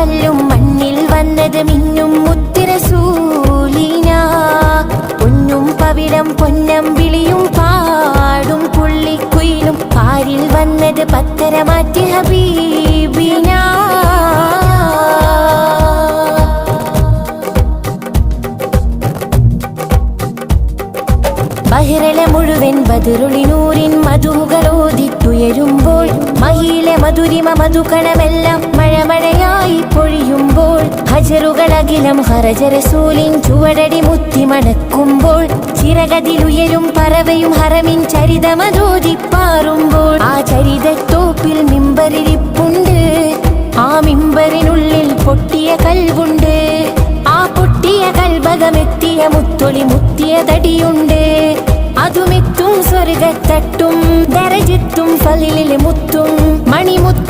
കല്ലും മണ്ണിൽ വന്നത് മിന്നും മുത്തുറസൂലിന. പൊന്നും പവിഴം പൊന്നം വിളിയും പാടും പുള്ളിക്കുയിലും പാരിൽ വന്നത് പത്തര മാറ്റി ഹബീബിന. ബഹിറല മുഴുവൻ ബദറുളിനൂരിൻ മധുകളോദിത്തുയരുമ്പോൾ മഹിയിലെ മധുരിമ മധുകണമെല്ലാം മഴമഴയായി പൊഴിയുമ്പോൾ ഹജറുകളകിലം ഹറജറസൂലിൻ ചുവടടി മുത്തി മണക്കുമ്പോൾ ചിറകതിലുയരും പറവയും ഹറമിൻ ചരിതമതോദിപ്പാറുമ്പോൾ ആ ചരിതത്തോപ്പിൽ മിമ്പറിരിപ്പുണ്ട്. ആ മിമ്പറിനുള്ളിൽ പൊട്ടിയ കൽവുണ്ട്. ആ പൊട്ടിയ കൽബകമെത്തിയ മുത്തൊളി മുത്തിയ തടിയുണ്ട്. അതുമെത്തും സ്വർഗത്തട്ടും ദരജത്തും ഫലിലെ മുത്തും മണിമുത്ത്